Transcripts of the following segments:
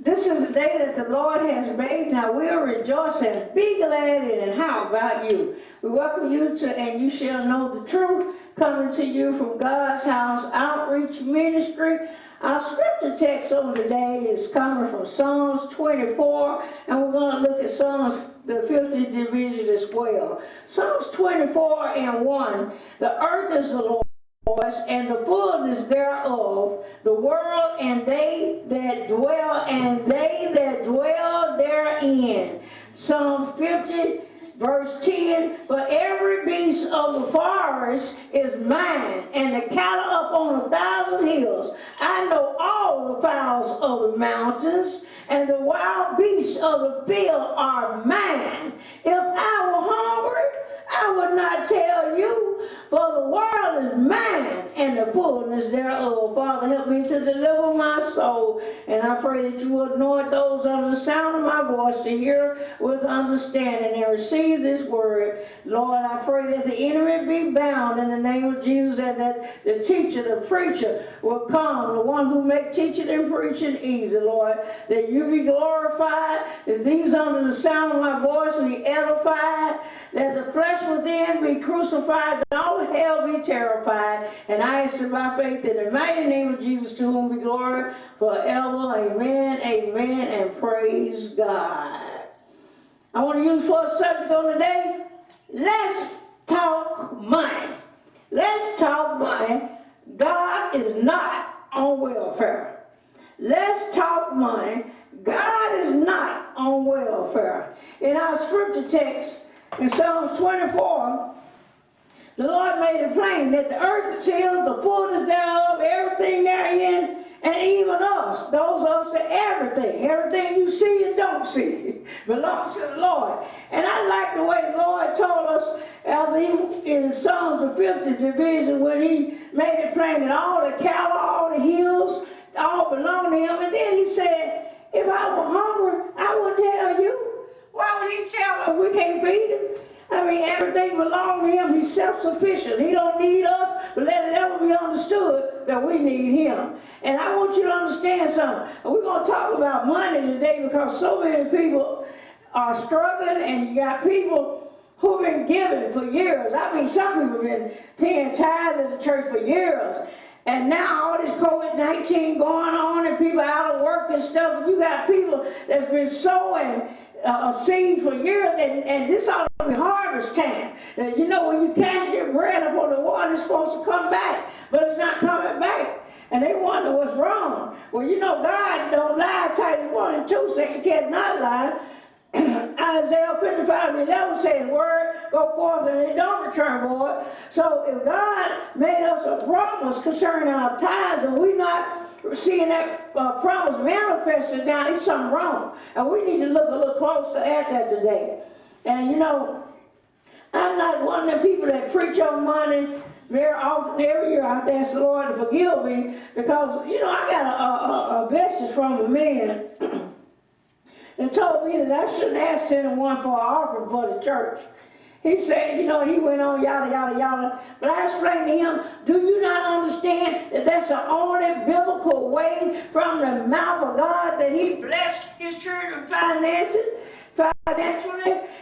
This is the day that the Lord has made. Now we'll rejoice and be glad in it. How about you? We welcome you to And You Shall Know the Truth, coming to you from God's House Outreach Ministry. Our scripture text on today is coming from Psalms 24, and we're going to look at Psalms, the 50th division as well. Psalms 24 and 1, the earth is the Lord's, and the fullness thereof, the world and they that dwell therein. Psalm 50, verse 10, for every beast of the forest is mine, and the cattle up on 1,000 hills. I know all the fowls of the mountains, and the wild beasts of the field are mine. If I were hungry, I would not tell you, for the world is mine and the fullness thereof. Father, help me to deliver my soul, and I pray that you will anoint those under the sound of my voice to hear with understanding and receive this word. Lord, I pray that the enemy be bound in the name of Jesus, and that the teacher, the preacher will come, the one who make teaching and preaching easy, Lord, that you be glorified, that these under the sound of my voice be edified, that the flesh within be crucified, and all hell be terrified. And I ask it by faith in the mighty name of Jesus, to whom be glory forever. Amen, amen, and praise God. I want to use for a subject on today, let's talk money. Let's talk money. God is not on welfare. Let's talk money. God is not on welfare. In our scripture text, in Psalms 24, the Lord made it plain that the earth is His, the fullness thereof, everything therein, and even us, those us and everything you see and don't see, belongs to the Lord. And I like the way the Lord told us in Psalms the 50th division, when He made it plain that all the cattle, all the hills, all belong to Him. And then He said, if I were hungry, I would tell you. Why would He tell us we can't feed Him? I mean, everything belongs to Him. He's self-sufficient. He don't need us, but let it ever be understood that we need Him. And I want you to understand something. We're going to talk about money today, because so many people are struggling, and you got people who've been giving for years. I mean, some people have been paying tithes at the church for years. And now all this COVID-19 going on, and people out of work and stuff, and you got people that's been sowing seeds for years, and this ought to be harvest time. You know, when you cast your bread up on the water, it's supposed to come back, but it's not coming back. And they wonder what's wrong. Well, you know, God don't lie. Titus 1 and 2 say He cannot lie. Isaiah 55:11 says, word go forth and it don't return void. So if God made us a promise concerning our tithes, and we're not seeing that promise manifested now, it's something wrong. And we need to look a little closer at that today. And you know, I'm not one of the people that preach on money very often. Every year I ask the Lord to forgive me, because, you know, I got a message from a man that told me that I shouldn't ask anyone for an offering for the church. He said, you know, he went on yada, yada, yada. But I explained to him, do you not understand that that's the only biblical way from the mouth of God that He blessed His children financially?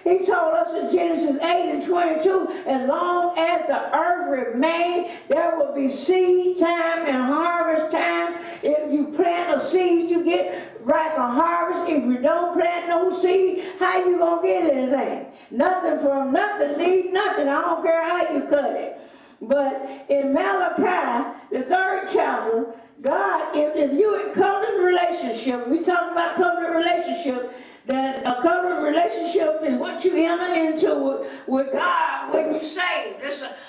He told us in Genesis 8 and 22, as long as the earth remained, there will be seed time and harvest time. If you plant a seed, you get right a harvest. If you don't plant no seed, how you gonna get anything? Nothing from nothing, leave nothing. I don't care how you cut it. But in Malachi, the 3rd chapter, God, if you in covenant relationship, we talk about covenant relationship, that a covenant relationship is what you enter into with God when you save.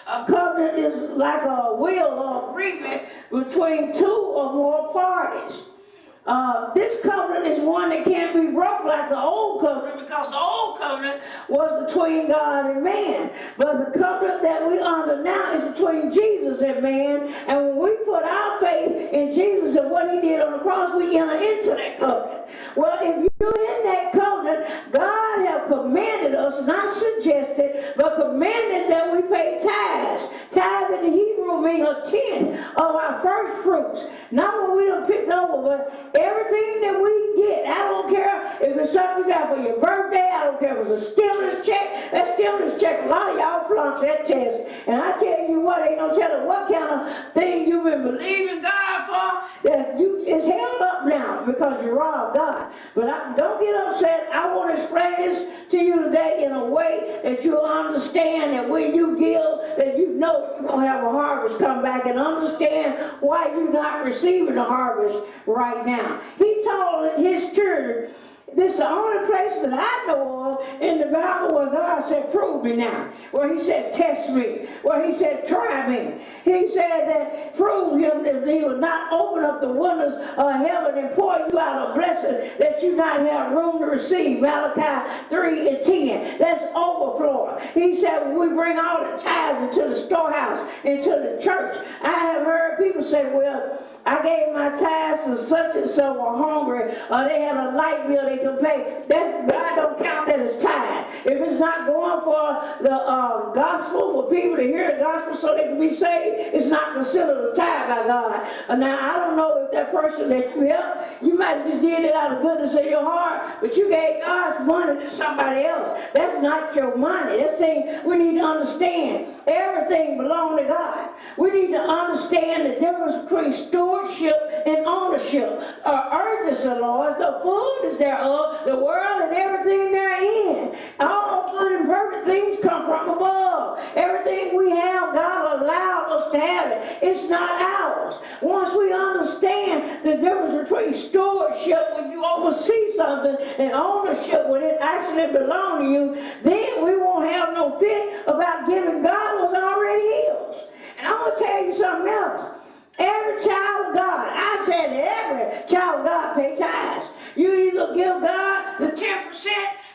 A covenant is like a will or agreement between two or more parties. This covenant is one that can't be broke like the old covenant, because the old covenant was between God and man. But the covenant that we under now is between Jesus and man. And when we put our faith in Jesus and what He did on the cross, we enter into that covenant. Well, if you're in that covenant, God have commanded us, not suggested, but commanded that we pay tithes. Tithe in the Hebrew means a tenth of our first fruits. Not what we done picked over, but everything that we get. I don't care if it's something you got for your birthday. I don't care if it's a stimulus check. That stimulus check, a lot of y'all flunked that test. And I tell you what, ain't no telling what kind of thing you've been believing God for, that it's held up now because you robbed God. But don't get upset. I want to explain this to you today in a way that you'll understand that when you give, that you know you're going to have a harvest come back, and understand why you're not receiving the harvest right now. He told his children, this is the only place that I know of in the Bible where God said, prove me now. Where he said, test me. Where he said, try me. He said that prove him that he will not open up the windows of heaven and pour you out a blessing that you not have room to receive. Malachi 3:10. That's overflow. He said, we bring all the tithes into the storehouse, into the church. I have heard people say, well, I gave my tithes to such and so were hungry, or they had a light bill they could pay. God don't count that as tithe. If it's not going for the gospel, for people to hear the gospel so they can be saved, it's not considered a tithe by God. Now, I don't know if that person that you helped, you might have just did it out of goodness of your heart, but you gave God's money to somebody else. That's not your money. That's thing we need to understand. Everything belongs to God. We need to understand the difference between stewardship and ownership. Earth is the Lord's, the fullness thereof, the world and everything therein. All good and perfect things come from above. Everything we have, God allowed us to have it. It's not ours. Once we understand the difference between stewardship, when you oversee something, and ownership, when it actually belongs to you, then we won't have no fit about giving God what's already his. And I'm going to tell you something else. Every child of God, I said every child of God pay tithes. You either give God the 10%.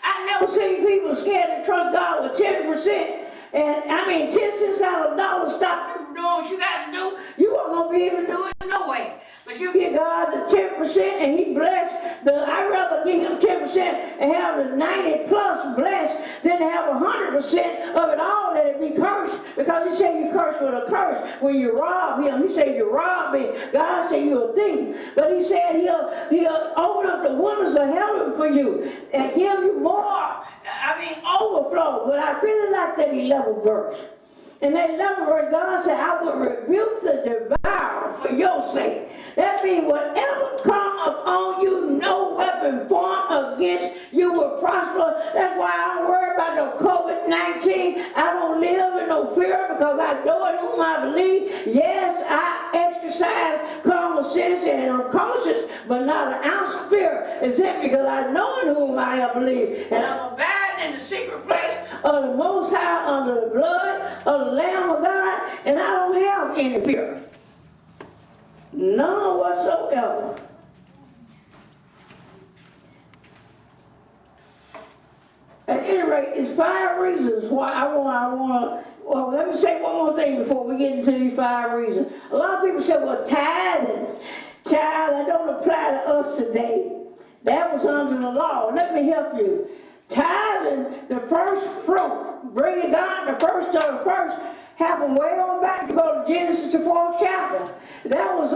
I never seen people scared to trust God with 10%. And I mean, 10 cents out of a dollar stop you from doing what you got to do. You weren't going to be able to do it no way. But you give God the 10% and he blessed. I'd rather give him 10% and have the 90 plus blessed than to have 100% of it all that it be cursed. Because he said you curse with a curse when you rob him. He said you rob me. God said you're a thief. But he said he'll open up the windows of heaven for you and give you more. Overflow. But I really like that 11th verse. In that 11th verse, God said, I will rebuke the devourer for your sake. That means whatever come upon you, no weapon formed against you will prosper. That's why I don't worry about no COVID-19. I don't live in no fear because I know in whom I believe. Yes, I exercise common sense and I'm cautious, but not an ounce of fear is in me because I know in whom I believe. And I'm abiding in the secret place of the Most High under the blood of the Lamb of God, and I don't have any fear. None whatsoever. At any rate, it's 5 reasons why I want to, well, let me say one more thing before we get into these 5 reasons. A lot of people say, well, tithing, child, that don't apply to us today. That was under the law. Let me help you. Tithing, the first fruit, bringing God the first of the first, happened way on back. You go to Genesis, the 4th chapter. That was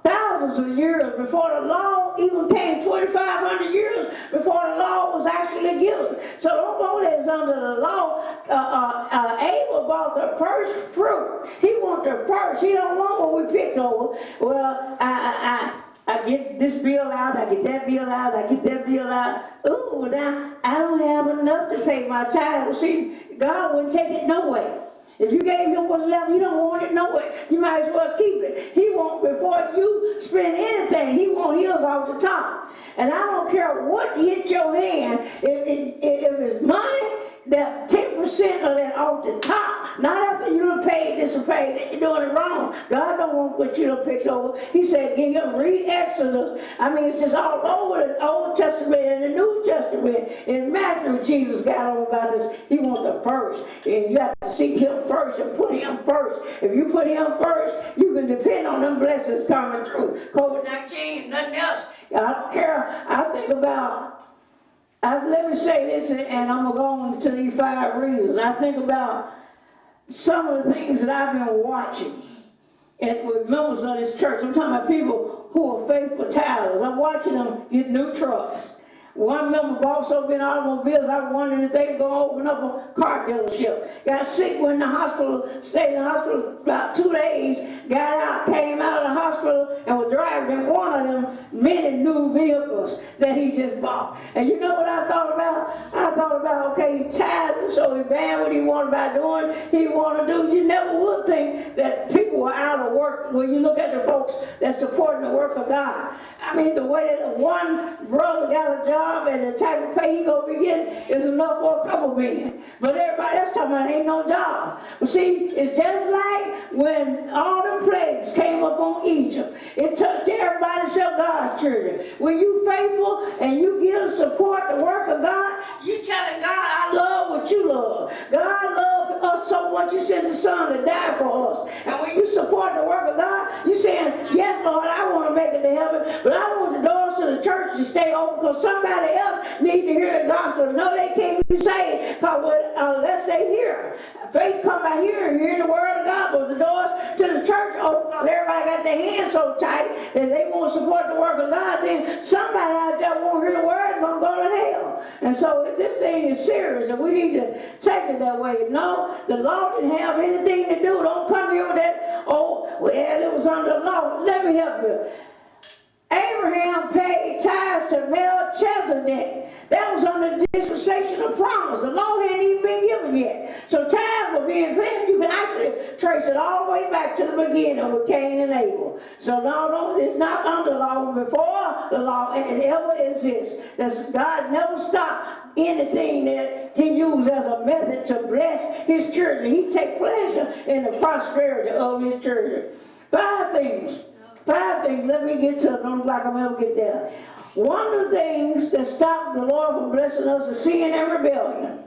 thousands of years before the law even came, 2,500 years before the law was actually given. So don't go there as under the law. Abel bought the first fruit. He want the first. He don't want what we picked over. Well, I get this bill out, I get that bill out, I get that bill out. Ooh, now I don't have enough to pay my tithe. Well, see, God wouldn't take it no way. If you gave him what's left, he don't want it no way. You might as well keep it. He won't, before you spend anything, he want his off the top. And I don't care what hit your hand, if it's money, that 10% of that off the top, not after you done paid this and paid that, you're doing it wrong. God don't want what you done picked over. He said, give him, read Exodus. I mean, it's just all over the Old Testament and the New Testament. In Matthew, Jesus got on about this. He wants the first. And you have to seek him first and put him first. If you put him first, you can depend on them blessings coming through. COVID-19, nothing else. I don't care. I think about, let me say this, and I'm going to go on to these 5 reasons. I think about some of the things that I've been watching. and with members of this church. I'm talking about people who are faithful tithers. I'm watching them get new trucks. One member bought so many automobiles, I was wondering if they were going to open up a car dealership. Got sick, went in the hospital, stayed in the hospital about 2 days, got out, came out of the hospital, and was driving in one of them many new vehicles that he just bought. And you know what I thought about? I thought about, okay, he tithed, so he banned what he wanted about doing, he wanted to do. You never would think that people were out of work when you look at the folks that's supporting the work of God. I mean, the way that one brother got a job and the type of pay he gonna be getting is enough for a couple million. But everybody else talking about ain't no job. But see, it's just like when all the plagues came up on Egypt. It touched everybody except God's children. When you faithful and you give support the work of God, you telling God, I love what you love. God loved us so much, he sent his son to die for us. And when you support the work of God, you saying, yes, Lord, I want to make it to heaven, but I want the doors to the church to stay open because somebody else needs to hear the gospel. No, they can't be saved unless they hear. Faith come by hearing, hearing the word of God, but the doors to the church open because everybody got their hands so tight that they won't support the work of God. Then somebody out there won't hear the word and going to go to hell. And so this thing is serious, and we need to take it that way. No, the law didn't have anything to do. Don't come here with that, oh, well, it was under the law. Let me help you. Abraham paid tithes to Melchizedek. That was under the dispensation of promise. The law hadn't even been given yet. So tithes were being paid. You can actually trace it all the way back to the beginning with Cain and Abel. So no, it's not under the law, before the law, and it ever exists. God never stopped anything that he used as a method to bless his children. He take pleasure in the prosperity of his children. Five things, let me get to it. Don't look like I'm ever get there. One of the things that stopped the Lord from blessing us is sin and rebellion.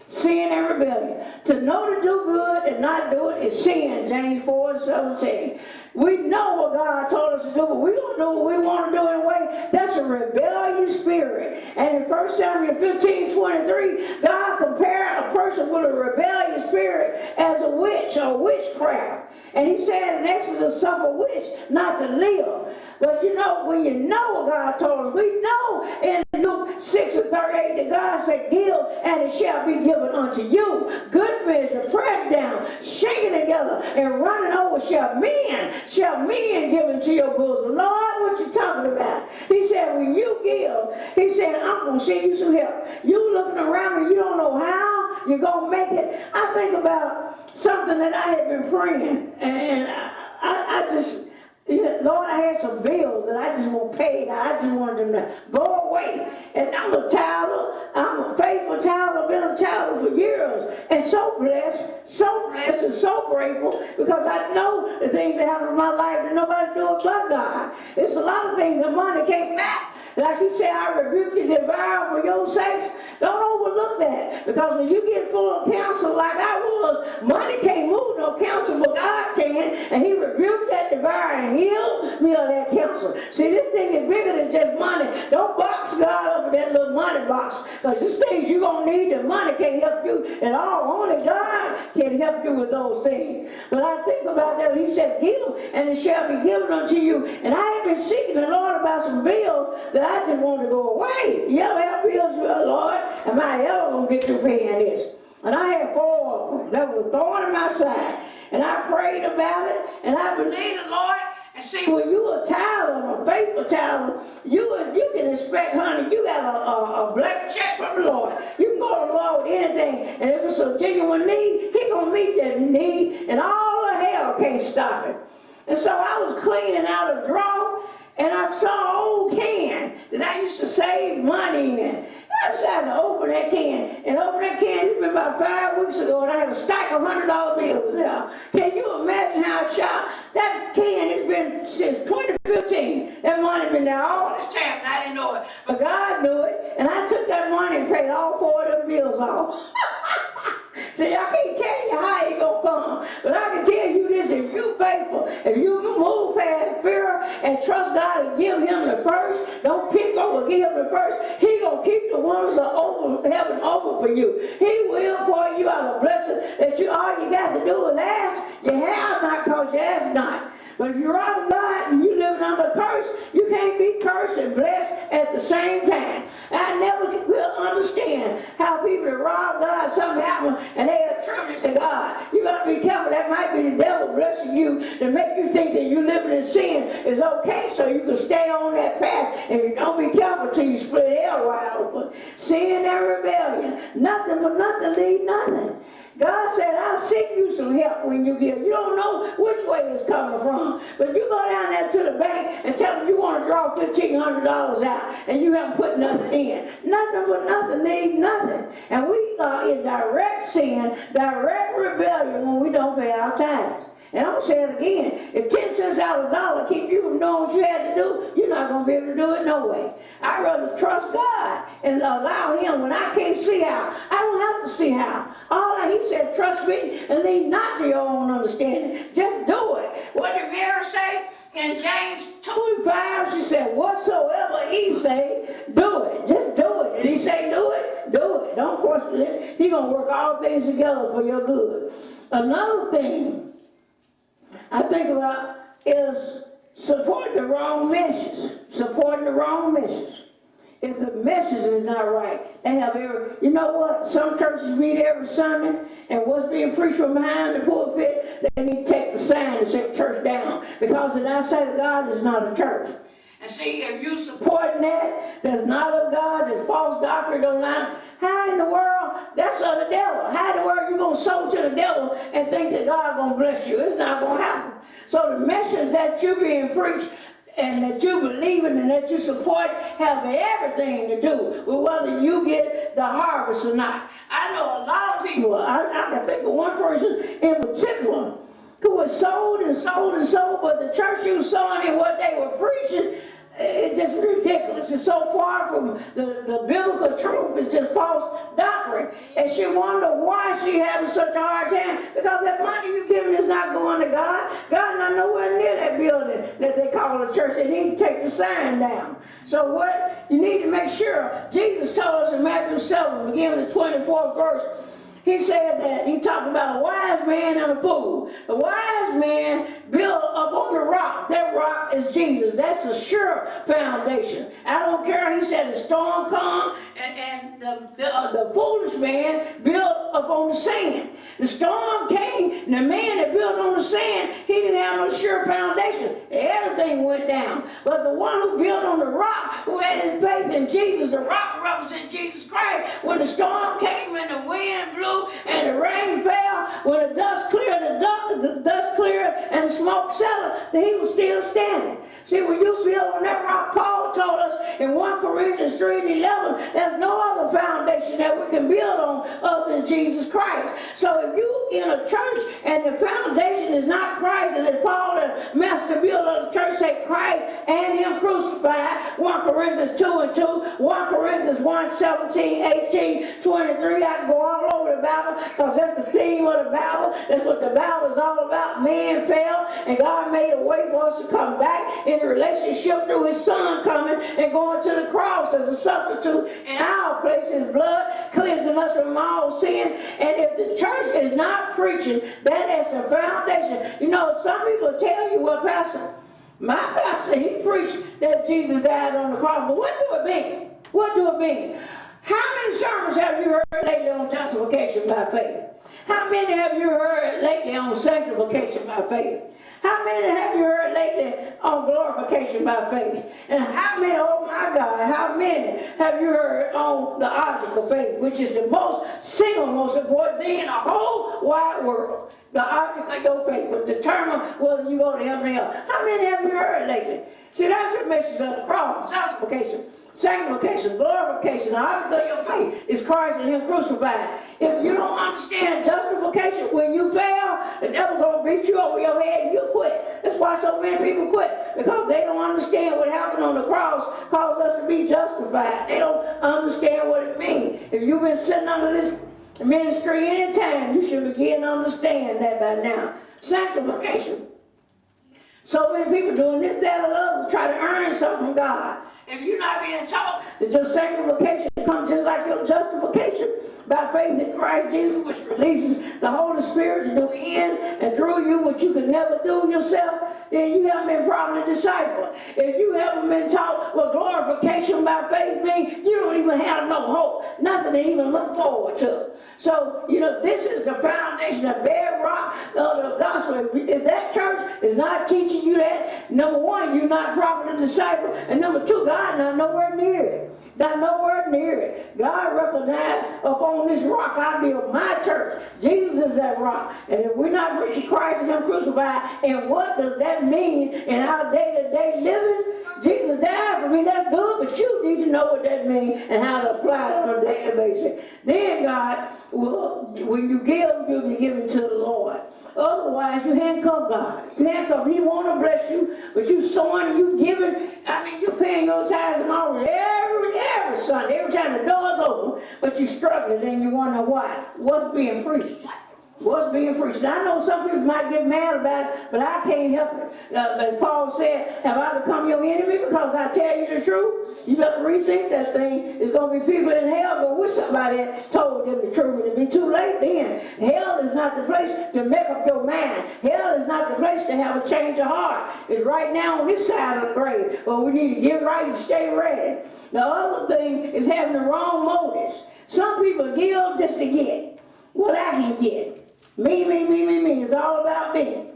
Sin and rebellion. To know to do good and not do it is sin, James 4:17. We know what God told us to do, but we're going to do what we want to do anyway. That's a rebellious spirit. And in 1 Samuel 15:23, God compared a person with a rebellious spirit as a witch or witchcraft. And he said in Exodus, suffer witch not to live. But you know, when you know what God told us, we know in Luke 6:38 that God said, give and it shall be given unto you. Good measure, pressed down, shaken together, and running over shall men give into your bosom. Lord, what you talking about? He said, when you give, he said, I'm going to send you some help. You looking around and you don't know how you're going to make it. I think about something that I had been praying, and I just, Lord, I had some bills that I just want paid. I just wanted them to go away. And I'm a tither. I'm a faithful tither. I've been a tither for years. And so blessed and so grateful because I know the things that happen in my life that nobody do it but God. It's a lot of things that money can't buy. Like he said, I rebuke the devourer for your sakes. Don't overlook that. Because when you get full of counsel like I was, money can't move no counsel, but God can. And he rebuked that devourer and healed me of that counsel. See, this thing is bigger than just money. Don't box God up in that little money box. Because this things you're going to need, the money can't help you at all. Only God can help you with those things. But I think about that. He said, give, and it shall be given unto you. And I have been seeking the Lord about some bills that I just want to go away. You ever have bills, Lord? Am I ever going to get through paying this? And I had 4 of them that was thorn in my side. And I prayed about it, and I believed the Lord. And see, when you're a tither, a faithful tither, you can expect, honey, you got a blank check from the Lord. You can go to the Lord with anything. And if it's a genuine need, He's going to meet that need, and all the hell can't stop it. And so I was cleaning out a drawer, and I saw an old can that I used to save money in. I decided to open that can. And open that can, it's been about 5 weeks ago, and I had a stack of $100 bills in there. Can you imagine how shocked? That can has been since 2015. That money been there all this time, and I didn't know it. But God knew it, and I took that money and paid all 4 of them bills off. See, I can't tell you how it's going to come, but I can tell you this, if you're faithful, if you move past fear and trust God and give Him the first, don't pick over, give Him the first, He's going to keep the windows of heaven open for you. He will pour you out a blessing that all you got to do is ask. You have not because you ask not. But if you're out of God and you living under a curse, you can't be cursed and blessed at the same time. I never will understand how people that rob God, something happens, and they attribute it to God. You got to be careful. That might be the devil blessing you to make you think that you living in sin is okay, so you can stay on that path. If you don't be careful till you split hell wide open. Sin and rebellion. Nothing for nothing leave nothing. God said, I'll send you some help when you give. You don't know which way it's coming from. But you go down there to the bank and tell them you want to draw $1,500 out and you haven't put nothing in. Nothing for nothing, leave nothing. And we are in direct sin, direct rebellion when we don't pay our tithes. And I'm going to say it again. If 10 cents out of a dollar keep you from doing what you had to do, you're not going to be able to do it no way. I'd rather trust God and allow Him when I can't see how. I don't have to see how. He said, trust me and lean not to your own understanding. Just do it. What did Mary say in James 2:5? She said, whatsoever He say, do it. Just do it. And He say, do it, do it. Don't question it. He's going to work all things together for your good. Another thing I think about is supporting the wrong message. Supporting the wrong message. If the message is not right, they have you know what? Some churches meet every Sunday, and what's being preached from behind the pulpit, they need to take the sign and set church down. Because the outside of God is not a church. And see, if you supporting that's not of God, that's false doctrine, don't lie, how in the world, that's of the devil. How in the world you going to sow to the devil and think that God going to bless you? It's not going to happen. So the message that you being preached and that you believe in and that you support have everything to do with whether you get the harvest or not. I know a lot of people, I can think of one person in particular who was sold and sold and sold, but the church you was sowing in what they were preaching, it's just ridiculous. It's so far from the biblical truth. It's just false doctrine. And she wondered why she having such a hard time. Because that money you giving is not going to God. God not nowhere near that building that they call a church. They need to take the sign down. So what you need to make sure, Jesus told us in Matthew 7, beginning with the 24th verse, He said that He talked about a wise man and a fool. The wise man built up on the rock. That rock is Jesus. That's a sure foundation. I don't care. He said the storm come and the foolish man built up on the sand. The storm came, and the man that built on the sand, he didn't have no sure foundation. Everything went down. But the one who built on the rock, who had his faith in Jesus, the rock represents Jesus Christ. When the storm came and the wind blew and the rain fell, when the dust cleared, the dust cleared and the smoke settled, then he was still standing. See, when you build on that rock, Paul told us in 1 Corinthians 3:11, there's no other foundation that we can build on other than Jesus Christ. So if you in a church and the foundation is not Christ, and as Paul, the master builder of the church, say Christ and Him crucified, 1 Corinthians 2:2, 1 Corinthians 1:17, 18, 23, I can go all over the Bible because that's the theme of the Bible. That's what the Bible is all about. Man fell and God made a way for us to come back in a relationship through His Son coming and going to the cross as a substitute in our place, His blood cleansing us from all sin. And if the church is not preaching that as a foundation, you know, some people tell you, well, Pastor, my pastor, he preached that Jesus died on the cross, but what do it mean? What do it mean? How many sermons have you heard lately on justification by faith? How many have you heard lately on sanctification by faith? How many have you heard lately on glorification by faith? And how many, oh my God, how many have you heard on the object of faith, which is the single most important thing in the whole wide world? The object of your faith will determine whether you go to heaven or hell. How many have you heard lately? See, that's the message of the cross, justification, sanctification, glorification. The object of your faith is Christ and Him crucified. If you don't understand justification, when you fail, the devil going to beat you over your head and you quit. That's why so many people quit, because they don't understand what happened on the cross caused us to be justified. They don't understand what it means. If you've been sitting under this ministry any time, you should begin to understand that by now. Sanctification. So many people doing this, that, or the other to try to earn something from God. If you're not being taught that your sanctification comes just like your justification by faith in Christ Jesus, which releases the Holy Spirit to do in and through you what you could never do yourself, then you haven't been properly discipled. If you haven't been taught what glorification by faith means, you don't even have no hope, nothing to even look forward to. So, this is the foundation, the bedrock of the gospel. If that church is not teaching you that, number one, you're not properly discipled, and number two, God not nowhere near it. Not nowhere near it. God recognized upon this rock I build my church. Jesus is that rock. And if we're not preaching Christ and Him crucified, and what does that mean in our day-to-day living? Jesus died for me, that's good, but you need to know what that means and how to apply it on a daily basis. Then God will, when you give, you'll be giving to the Lord. Otherwise, you handcuff God. You handcuff Him. He want to bless you, but you sowing, you giving. I mean, you paying your tithes and offering every Sunday, every time the door's open, but you struggling and you wonder why. What's being preached? What's being preached? Now, I know some people might get mad about it, but I can't help it. As Paul said, have I become your enemy because I tell you the truth? You better rethink that thing. It's going to be people in hell, but wish somebody had told them the truth. It'll be too late then. Hell is not the place to make up your mind. Hell is not the place to have a change of heart. It's right now on this side of the grave, but we need to get right and stay ready. The other thing is having the wrong motives. Some people give just to get what I can get. Me. It's all about me.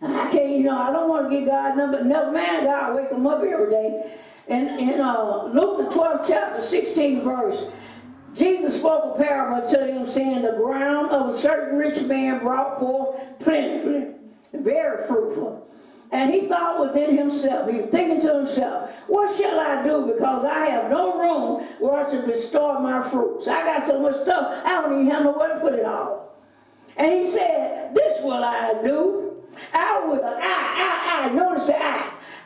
I can't, I don't want to get God never man, God wake him up every day. And in Luke the 12th chapter, 16th verse, Jesus spoke a parable to them, saying, the ground of a certain rich man brought forth plentifully, very fruitful. And he thought within himself, he was thinking to himself, what shall I do, because I have no room where I should bestow my fruits. I got so much stuff, I don't even have nowhere to put it all. And he said, this will I do. Notice the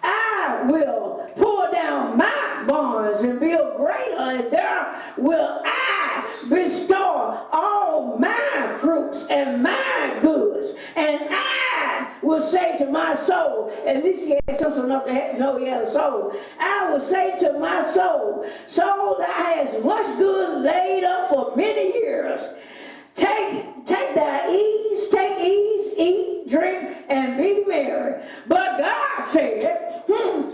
I will pull down my barns and build greater, and there will I bestow all my fruits and my goods. And I will say to my soul, at least he had sense enough to know he had a soul. I will say to my soul, soul that has much goods laid up for many years, take thy ease, take ease, eat, drink, and be merry. But God said,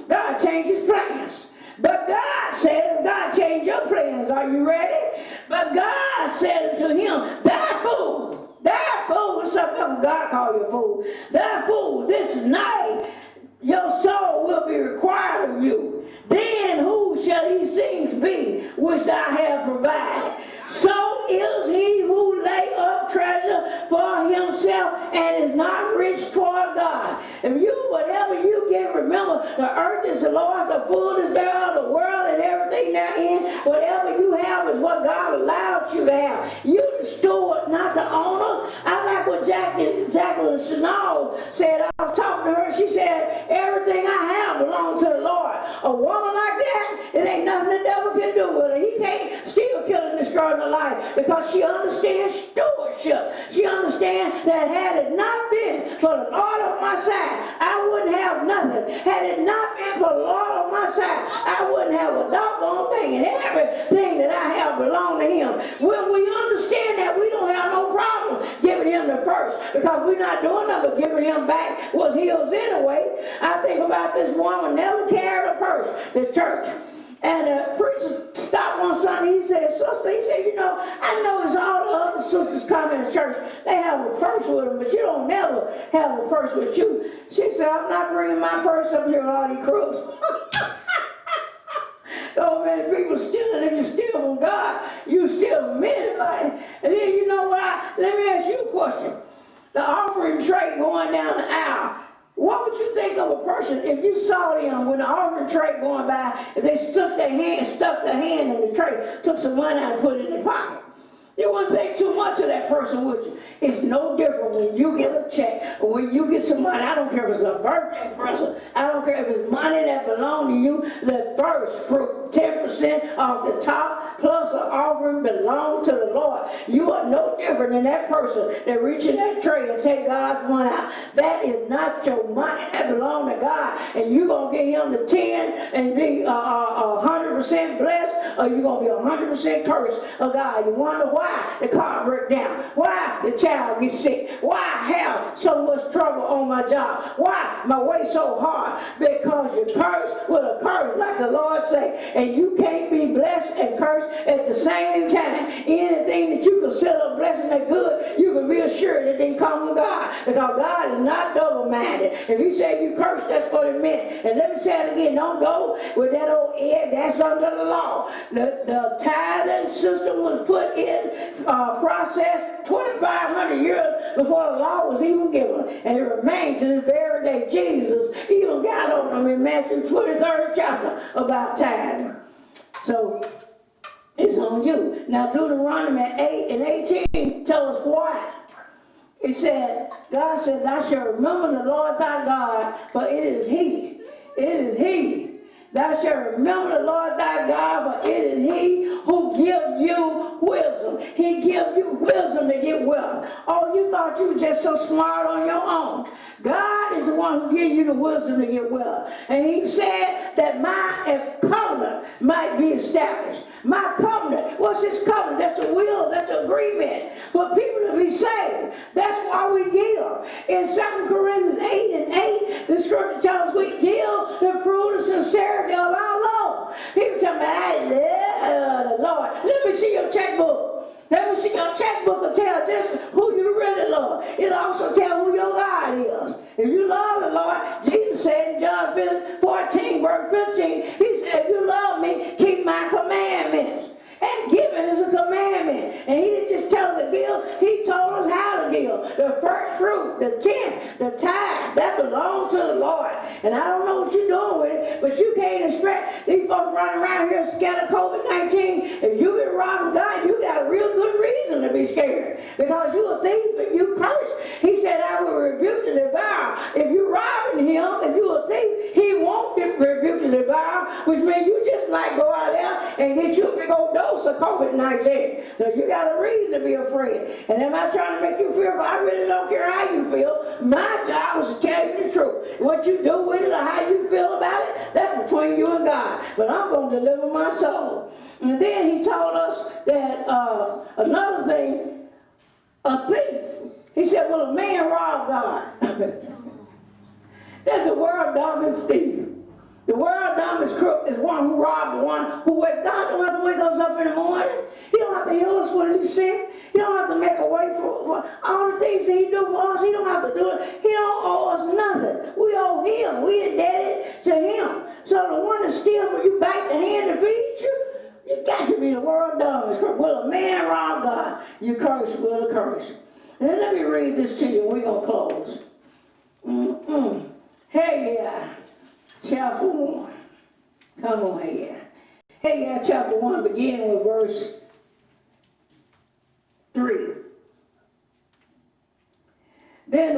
God changed his plans. But God said, God changed your plans. Are you ready? But God said to him, thou fool, something God called you a fool. Thou fool, this night your soul will be required of you. Then who shall these things be which thou hast provided? So is he who lay up treasure for himself and is not rich toward God. If you, whatever you get, remember the earth is the Lord's, the fullness thereof, the world and everything therein. Whatever you have is what God allowed you to have. You the steward, not the owner. I like what Jacqueline Chanel said. I was talking to her. She said, everything I have belongs to the Lord. A woman like that, it ain't nothing the devil can do with her. He can't steal, kill, and destroy her life because she understands stewardship. She understands that had it not been for the Lord on my side, I wouldn't have nothing. Had it not been for the Lord on my side, I wouldn't have a doggone thing. And everything that I have belongs to him. When we understand that, we don't have no problem giving him the first because we're not doing nothing but giving him back what's his anyway. I think about this woman never carried a purse to church. And the preacher stopped one Sunday. He said, sister, I notice all the other sisters come in the church. They have a purse with them, but you don't never have a purse with you. She said, I'm not bringing my purse up here with all these crooks. So many people stealing. If you steal from God, you steal from anybody. And then you know what? Let me ask you a question. The offering tray going down the aisle. What would you think of a person if you saw them with the offering tray going by, if they stuck their hand in the tray, took some money out and put it in their pocket? You wouldn't think too much of that person, would you? It's no different when you get a check or when you get some money. I don't care if it's a birthday present. I don't care if it's money that belongs to you. The first fruit, 10% off the top, plus an offering belongs to the Lord. You are no different than that person that reach in that tray and take God's money out. That is not your money. That belongs to God. And you're going to get him the 10 and be 100% blessed, or you're going to be 100% cursed of God. You wonder why the car broke down, why the child gets sick, why I have so much trouble on my job, why my way so hard, because you're cursed with a curse, like the Lord say, and you can't be blessed and cursed at the same time. Anything that you consider a blessing and good, you can be assured it didn't come from God, because God is not double-minded. If he said you cursed, that's what it meant. And let me say it again, don't go with that old egg, that's under the law. The tithing system was put in process 2,500 years before the law was even given, and it remains to this very day. Jesus even got on them in Matthew 23rd chapter about tithing. So it's on you. Now Deuteronomy 8 and 18 tell us why. It said, God said, thou shalt remember the Lord thy God, for it is he. It is he. Thou shalt remember the Lord thy God, for it is he who gives you wisdom. He gives you wisdom to get wealth. Oh, you thought you were just so smart on your own. God is the one who gives you the wisdom to get wealth. And he said that my covenant might be established. My covenant, what's his covenant? That's the will, that's the agreement for people to be saved. That's why we give. In 2 Corinthians 8 and 8, the scripture tells us we give to prove the sincerity of our Lord. People tell me, I love the Lord. Let me see your checkbook. Let me see your checkbook will tell just who you really love. It'll also tell who your God is. If you love the Lord, Jesus said in John 14, verse 15, he said, if you love me, keep my commandments. And giving is a commandment. And he didn't just tell us to give, he told us how to give. The first fruit, the tenth, the tithe, that belongs to the Lord. And I don't know what you're doing with it, but you can't expect these folks running around here scared of COVID-19. If you've been robbing God, you got a real good reason to be scared. Because you a thief and you curse. He said, I will rebuke the devourer. If you're robbing him, if you a thief, he won't rebuke the devourer, which means you just might go out there and get you a big old dose of COVID-19. So you got a reason to be afraid. And am I trying to make you fearful? I really don't care how you feel. My job is to tell you the truth. What you do with it or how you feel about it, that's between you and God. But I'm going to deliver my soul. And then he told us that another thing, a thief. He said, well, a man robbed God. That's a word dumb as thief. The world dumbest crook is one who robbed the one who wakes. God don't have to wake us up in the morning. He don't have to heal us when he's sick. He don't have to make a way for all the things that he do for us. He don't have to do it. He don't owe us nothing. We owe him. We indebted to him. So the one that steals from you back the hand to feed you, you got to be the world dumbest crook. Will a man rob God? You curse with a curse. And then let me read this to you. We're going to close. Haggai chapter 1. Come on, Haggai. Haggai chapter 1, beginning with verse 3. Then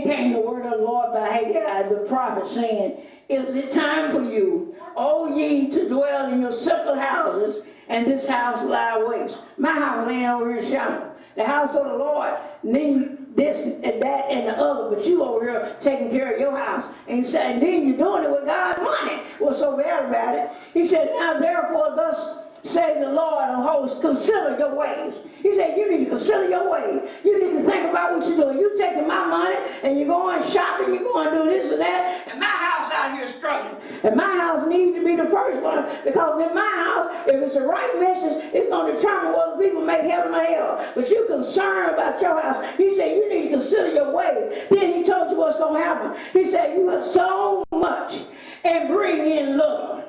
came the word of the Lord by Haggai the prophet, saying, is it time for you, O ye, to dwell in your separate houses, and this house lie waste? My house laying over here shouting. The house of the Lord need this and that and the other, but you over here taking care of your house. And he said, and then you're doing it with God's money. What's so bad about it? He said, now therefore thus say the Lord of hosts, consider your ways. He said, you need to consider your ways. You need to think about what you're doing. You're taking my money and you're going shopping, you're going to do this and that, and my house out here struggling. And my house needs to be the first one, because in my house, if it's the right message, it's going to determine whether people make heaven or hell. But you're concerned about your house. He said, you need to consider your ways. Then he told you what's going to happen. He said, you have so much and bring in little.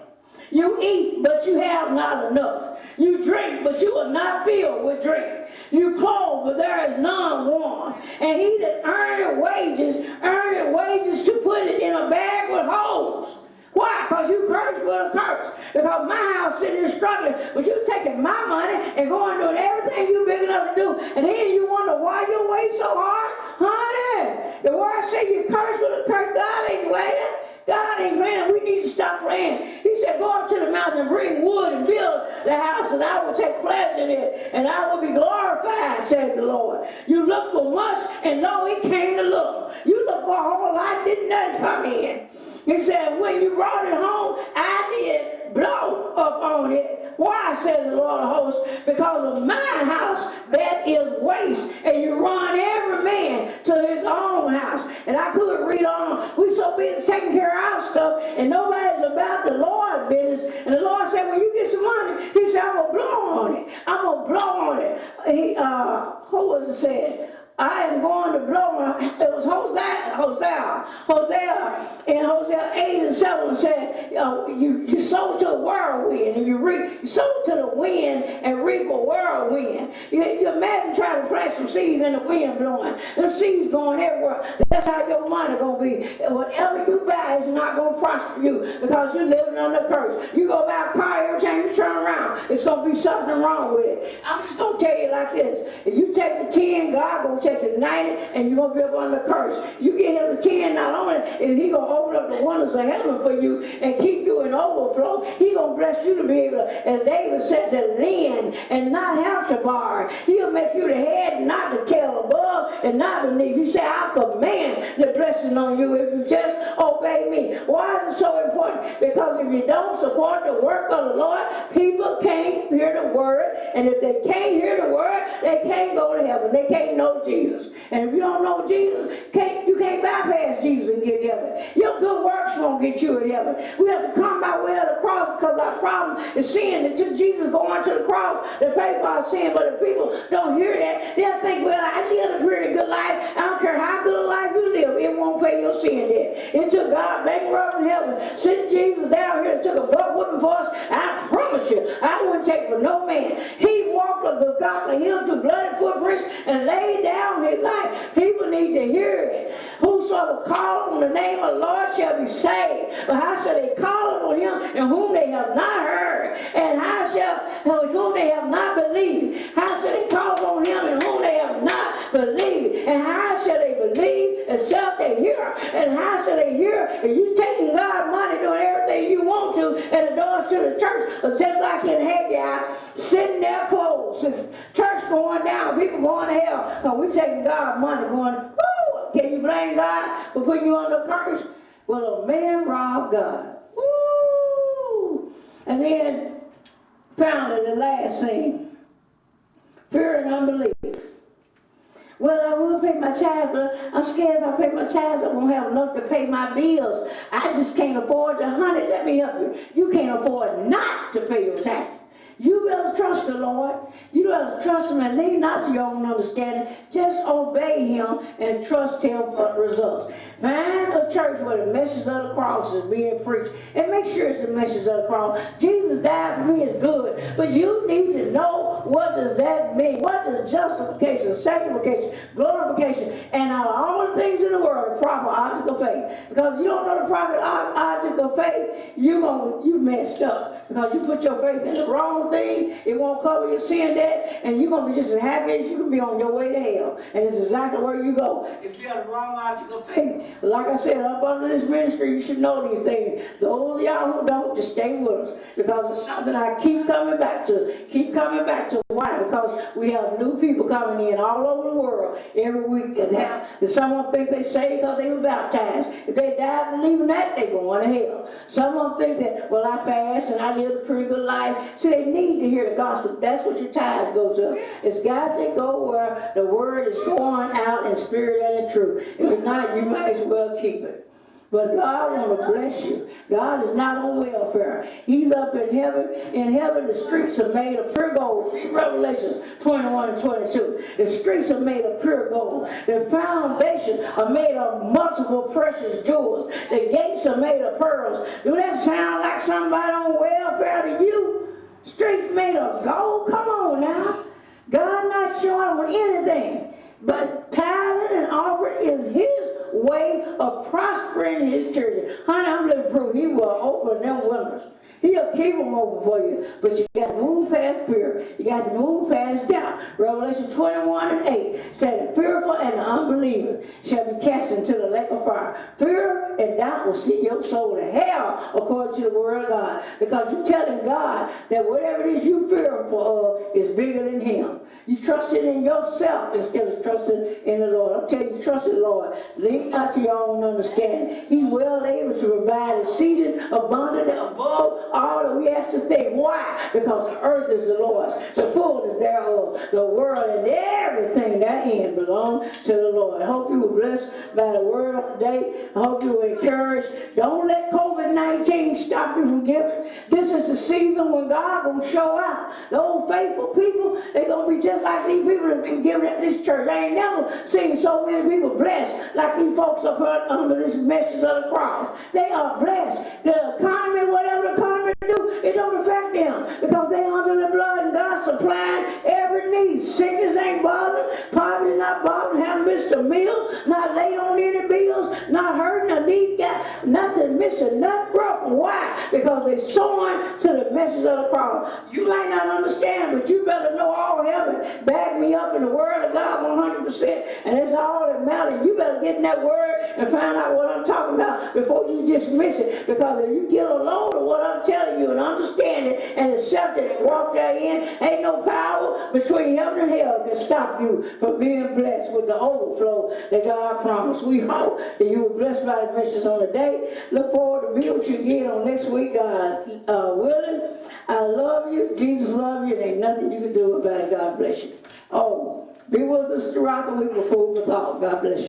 You eat, but you have not enough. You drink, but you are not filled with drink. You clothe, but there is none warm. And he that earneth wages to put it in a bag with holes. Why? Because you curse with a curse. Because my house sitting here struggling, but you taking my money and going doing everything you big enough to do. And then you wonder why your way so hard? Honey, the word say you curse with a curse. God ain't playing. God ain't playing. We need to stop playing. He said, go up to the mountain and bring wood and build the house, and I will take pleasure in it, and I will be glorified, said the Lord. You look for much, and lo, he came to look. You look for a whole lot, didn't nothing come in. He said, when you brought it home, I did blow up on it. Why, said the Lord of hosts? Because of my house that is waste, and you run every man to his own house. And I could read on. We so busy taking care of our stuff, and nobody's about the Lord's business. And the Lord said, when you get some money, he said, I'm going to blow on it. I'm going to blow on it. Who was it said? I am going to blow on it. It was Hosea in Hosea 8 and 7 said, you sow to a whirlwind and you sow to the wind and reap a whirlwind. You imagine trying to plant some seeds in the wind blowing. Them seeds going everywhere. That's how your money going to be. Whatever you buy is not going to prosper you because you're living under curse. You go buy a car, every time you turn around, it's going to be something wrong with it. I'm just going to tell you like this. If you take the 10, God going to take the 90, and you're going to be up under curse. You get him the 10, not only is he going to open up the windows of heaven for you and keep you in overflow, he going to bless you to be able to, as David says, to lend and not have to borrow. He'll make you the head, not the tail, above and not beneath. He said, I command the blessing on you if you just obey me. Why is it so important? Because if you don't support the work of the Lord, people can't hear the word, and if they can't hear the word, they can't go to heaven. They can't know Jesus. And if you don't know Jesus, you can't bypass Jesus and get to heaven. Your good works won't get you in heaven. We have to come by way of the cross because our problem is sin. It took Jesus going to the cross to pay for our sin, but if people don't hear that, they'll think, well, I lived a pretty good life. I don't care how good a life you live, it won't pay your sin debt. It took God bankrupt in heaven, sent Jesus down here, took a butt whooping for us. I promise you, I wouldn't take for no man. He walked the God to him through bloody footprints and laid down his life. People need to hear it. Whosoever call on the name of the Lord shall be saved. But how shall they call on him in whom they have not heard? And how shall whom they have not believed? How shall they call on him in whom they have not believed? And how shall they believe except they hear? And how shall they hear if you taking God's money doing everything you want to and the doors to the church? But just like in Haggai, sitting there closed. It's church going down, people going to hell. So we taking God's money going, woo! Can you blame God for putting you under curse? Well, a man robbed God. Woo! And then finally the last thing, fear and unbelief. Well, I will pay my tithes, but I'm scared if I pay my tithes, I won't have enough to pay my bills. I just can't afford the honey. Let me help you. You can't afford not to pay your tithes. You better trust the Lord. You better trust him and lean not to your own understanding. Just obey him and trust him for the results. Find a church where the message of the cross is being preached. And make sure it's the message of the cross. Jesus died for me is good. But you need to know, what does that mean? What does justification, sanctification, glorification, and out of all the things in the world, the proper object of faith. Because if you don't know the proper object of faith, you messed up. Because you put your faith in the wrong thing, it won't cover your sin debt, and you're going to be just as happy as you can be on your way to hell. And it's exactly where you go if you have the wrong object of faith. Like I said, up under this ministry, you should know these things. Those of y'all who don't, just stay with us. Because it's something I keep coming back to. Keep coming back to. Why? Because we have new people coming in all over the world every week. And some of them think they saved because they were baptized. If they die believing that, they're going to hell. Some of them think that, well, I fast and I lived a pretty good life. See, they need to hear the gospel. That's what your tithes go to. It's got to go where the word is going out in spirit and in truth. If not, you might as well keep it. But God want to bless you. God is not on welfare. He's up in heaven. In heaven, the streets are made of pure gold. Read Revelations 21 and 22. The streets are made of pure gold. The foundation are made of multiple precious jewels. The gates are made of pearls. Do that sound like somebody on welfare to you? Streets made of gold? Come on now. God not short of anything. But tithing and offering is his way of prospering his church. Honey, I'm living proof he will open them windows. He'll keep them open for you. But you got to move past fear. You got to move past doubt. Revelation 21:8 said, the fearful and the unbeliever shall be cast into the lake of fire. Fear and doubt will send your soul to hell, according to the word of God. Because you're telling God that whatever it is you fearful of is bigger than him. You trusted in yourself instead of trusting in the Lord. I'm telling you, trust in the Lord. Lean not to your own understanding. He's well able to provide exceeding abundantly above all that we ask to think. Why? Because the earth is the Lord's, the fullness thereof, the world and everything therein belong to the Lord. I hope you were blessed by the word of the day. I hope you were encouraged. Don't let COVID-19 stop you from giving. This is the season when God gonna show out. The old faithful people, they're gonna be just like these people that have been giving at this church. I ain't never seen so many people blessed like these folks up under this message of the cross. They are blessed. The economy, whatever the economy do, it don't affect them because they under the blood and God supplying every need. Sickness ain't bothering, poverty not bothering, haven't missed a meal, not late on any bills, not hurting a need, got nothing missing, nothing broken. Why? Because they sowing to the message of the cross. You might not understand, but you better know all heaven back me up in the word of God 100%, and it's all that matters. You better get in that word and find out what I'm talking about before you dismiss it, because if you get alone with what I'm telling you and understand it and accept it and walk therein, ain't no power between heaven and hell can stop you from being blessed with the overflow that God promised. We hope that you were blessed by the message on the day. Look forward to being with you again on next week, God willing. I love you. Jesus loves you. There ain't nothing you can do about it. God bless you. Oh, be with us throughout the week for food for thought. God bless you.